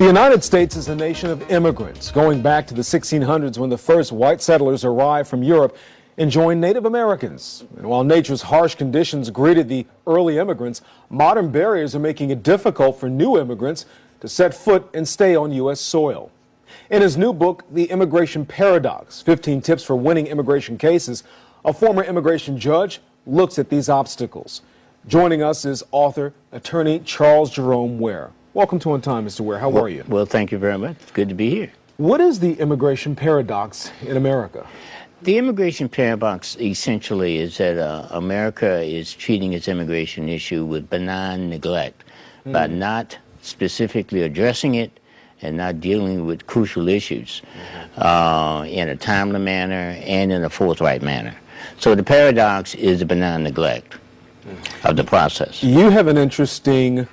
The United States is a nation of immigrants, going back to the 1600s when the first white settlers arrived from Europe and joined Native Americans. And while nature's harsh conditions greeted the early immigrants, modern barriers are making it difficult for new immigrants to set foot and stay on U.S. soil. In his new book, The Immigration Paradox, 15 Tips for Winning Immigration Cases, a former immigration judge looks at these obstacles. Joining us is author, attorney Charles Ware. Welcome to On Time, Mr. Ware. How are you? Well, thank you very much. It's good to be here. What is the immigration paradox in America? The immigration paradox essentially is that America is treating its immigration issue with benign neglect by not specifically addressing it and not dealing with crucial issues in a timely manner and in a forthright manner. So the paradox is the benign neglect of the process. You have an interesting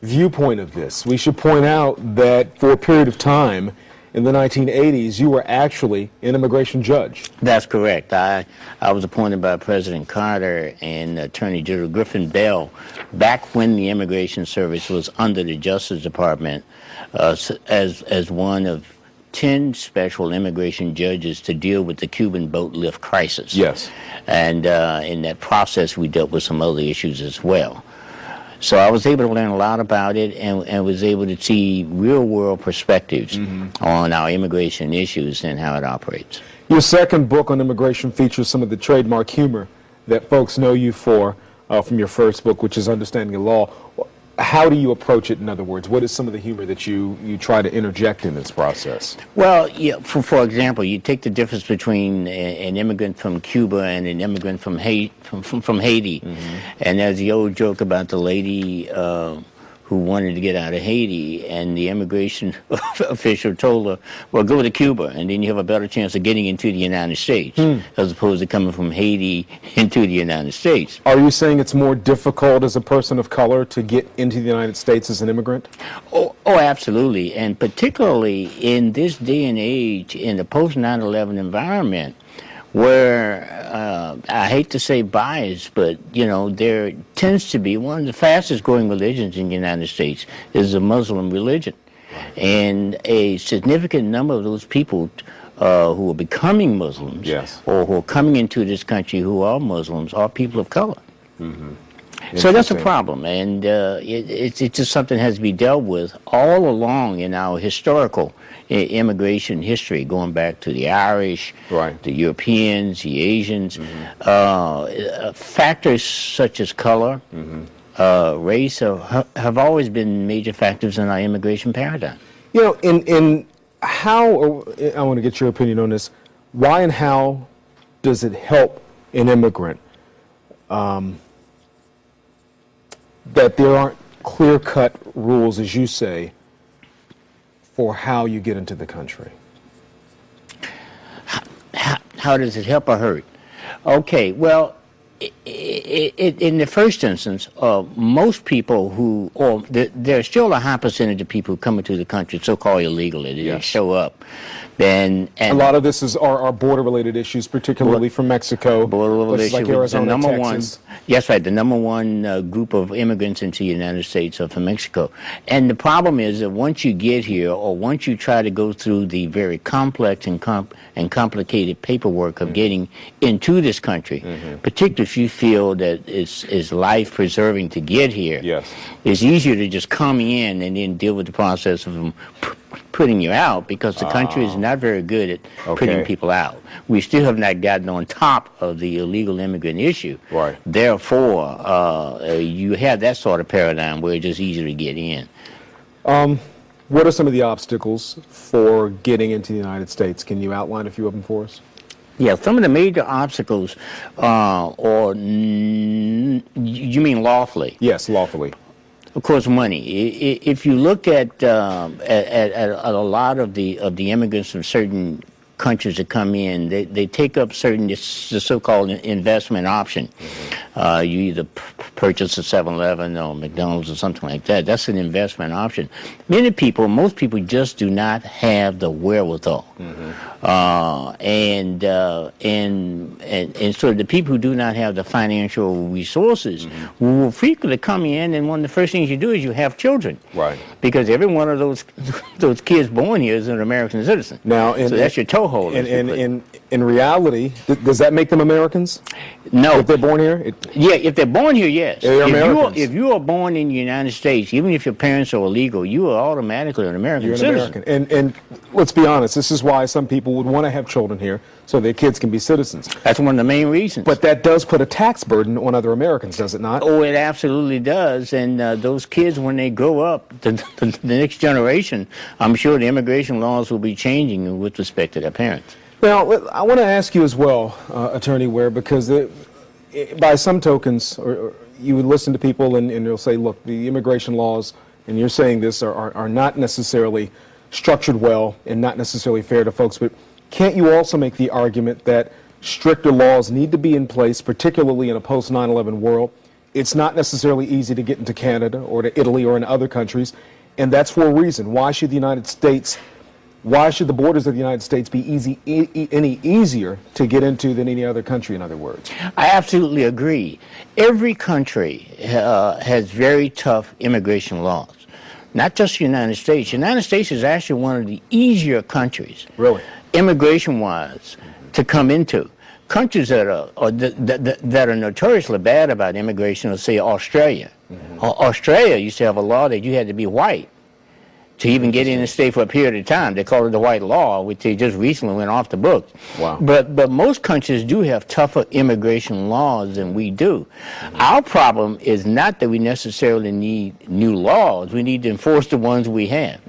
viewpoint of this. We should point out that for a period of time in the 1980s, you were actually an immigration judge. That's correct. I was appointed by President Carter and Attorney General Griffin Bell back when the Immigration Service was under the Justice Department as one of 10 special immigration judges to deal with the Cuban boat lift crisis. Yes. And in that process, we dealt with some other issues as well. So I was able to learn a lot about it and was able to see real-world perspectives on our immigration issues and how it operates. Your second book on immigration features some of the trademark humor that folks know you for from your first book, which is Understanding the Law. How do you approach it, in other words? What is some of the humor that you try to interject in this process? Well, yeah, for example, you take the difference between an immigrant from Cuba and an immigrant from Haiti. And there's the old joke about the lady who wanted to get out of Haiti, and the immigration official told her, well, go to Cuba, and then you have a better chance of getting into the United States, as opposed to coming from Haiti into the United States. Are you saying it's more difficult as a person of color to get into the United States as an immigrant? Oh, absolutely, and particularly in this day and age, in the post-9/11 environment, where I hate to say bias, but you know, there tends to be one of the fastest growing religions in the United States is the Muslim religion, and a significant number of those people who are becoming Muslims, or who are coming into this country who are Muslims, are people of color. So that's a problem, and it's just something that has to be dealt with all along in our historical immigration history, going back to the Irish, the Europeans, the Asians. Factors such as color, race have always been major factors in our immigration paradigm. You know, in how, I want to get your opinion on this, why and how does it help an immigrant that there aren't clear-cut rules, as you say, for how you get into the country? How does it help or hurt? Okay, well, in the first instance, most people who, or there's still a high percentage of people who come into the country so-called illegally. They show up. And a lot of this is our border-related issues, particularly from Mexico. Border-related issues. Like Arizona, the number Texas. Yes, right. The number one group of immigrants into the United States are from Mexico. And the problem is that once you get here, or once you try to go through the very complex and complicated paperwork of getting into this country, particularly if you feel that it's life-preserving to get here, it's easier to just come in and then deal with the process of them putting you out, because the country is not very good at putting people out. We still have not gotten on top of the illegal immigrant issue. Therefore, you have that sort of paradigm where it's just easier to get in. What are some of the obstacles for getting into the United States? Can you outline a few of them for us? Yeah, some of the major obstacles you mean lawfully? Yes, lawfully. Of course, money. If you look at a lot of the immigrants from certain countries that come in, they take up the so-called investment option. You either purchase a 7-Eleven or McDonald's or something like that. That's an investment option. Most people just do not have the wherewithal. And so the people who do not have the financial resources will frequently come in, and one of the first things you do is you have children. Right. Because every one of those kids born here is an American citizen. Now, so that's your toehold. In reality, does that make them Americans? No. If they're born here? Yeah, if they're born here, yes. They're Americans. If you are born in the United States, even if your parents are illegal, you are automatically an American citizen. American. And let's be honest, this is why some people would want to have children here, so their kids can be citizens. That's one of the main reasons. But that does put a tax burden on other Americans, does it not? Oh, it absolutely does. And those kids, when they grow up, the next generation, I'm sure the immigration laws will be changing with respect to their parents. Now, I want to ask you as well, Attorney Ware, because by some tokens, or you would listen to people and they'll say, look, the immigration laws, and you're saying this, are not necessarily structured well and not necessarily fair to folks, but can't you also make the argument that stricter laws need to be in place, particularly in a post-9/11 world? It's not necessarily easy to get into Canada or to Italy or in other countries, and that's for a reason. Why should the borders of the United States be any easier to get into than any other country, in other words? I absolutely agree. Every country has very tough immigration laws. Not just the United States. The United States is actually one of the easier countries, really, immigration-wise, to come into. Countries that are notoriously bad about immigration, let's say Australia. Australia used to have a law that you had to be white to even get in and stay for a period of time. They call it the white law, which they just recently went off the books. Wow. But most countries do have tougher immigration laws than we do. Our problem is not that we necessarily need new laws. We need to enforce the ones we have.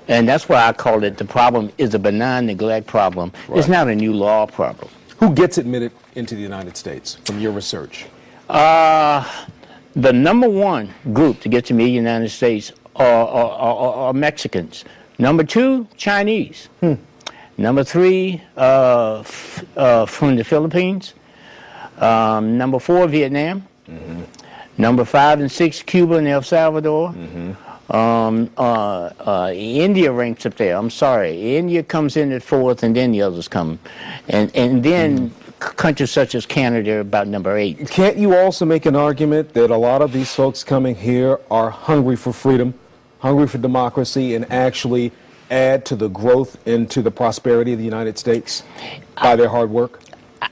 And that's why I call it the problem is a benign neglect problem. Right. It's not a new law problem. Who gets admitted into the United States from your research? The number one group to get to the United States are Mexicans. Number two, Chinese. Number three, from the Philippines. Number four, Vietnam. Number 5 and 6, Cuba and El Salvador. India ranks up there. I'm sorry. India comes in at 4th, and then the others come. And then countries such as Canada are about number 8. Can't you also make an argument that a lot of these folks coming here are hungry for freedom, hungry for democracy, and actually add to the growth and to the prosperity of the United States by their hard work?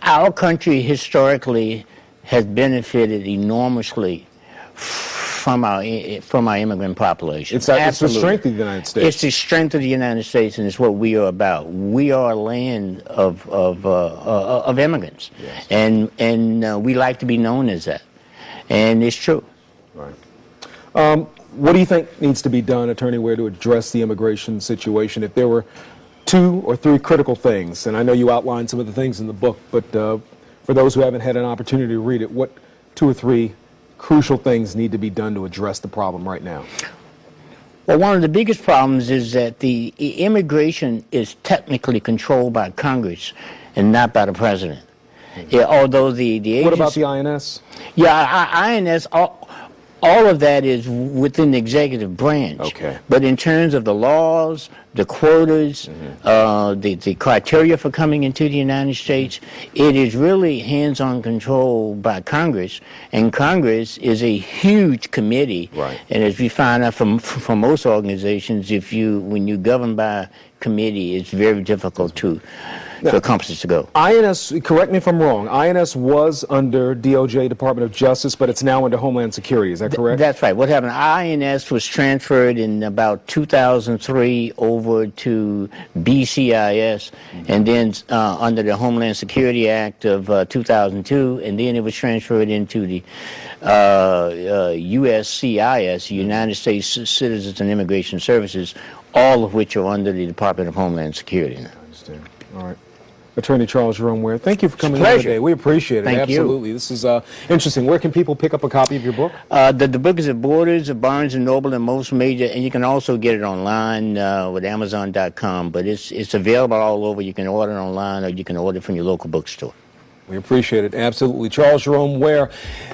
Our country historically has benefited enormously from our immigrant population. It's the strength of the United States. It's the strength of the United States, and it's what we are about. We are a land of immigrants, yes. and we like to be known as that, and it's true. Right. What do you think needs to be done, Attorney Ware, to address the immigration situation? If there were 2 or 3 critical things, and I know you outlined some of the things in the book, but for those who haven't had an opportunity to read it, what 2 or 3 crucial things need to be done to address the problem right now? Well, one of the biggest problems is that the immigration is technically controlled by Congress and not by the president. Yeah, although the agency, what about the INS? Yeah, INS, all of that is within the executive branch. Okay. But in terms of the laws, the quotas, the criteria for coming into the United States, it is really hands-on control by Congress. And Congress is a huge committee. Right. And as we find out from most organizations, when you govern by committee, it's very difficult to accomplish to go. INS, correct me if I'm wrong, INS was under DOJ, Department of Justice, but it's now under Homeland Security. Is that correct? That's right. What happened? INS was transferred in about 2003 over to BCIS, and then under the Homeland Security Act of 2002, and then it was transferred into the USCIS, United States Citizens and Immigration Services, all of which are under the Department of Homeland Security now. I understand. All right. Attorney Charles Ware. Thank you for coming in pleasure. today. We appreciate it. Thank you. Absolutely. This is interesting. Where can people pick up a copy of your book? The book is at Borders, at Barnes & Noble, and most major, and you can also get it online with Amazon.com, but it's available all over. You can order it online or you can order it from your local bookstore. We appreciate it. Absolutely. Charles Ware.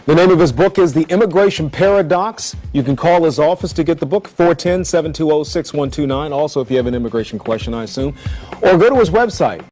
The name of his book is The Immigration Paradox. You can call his office to get the book, 410-720-6129. Also, if you have an immigration question, I assume. Or go to his website.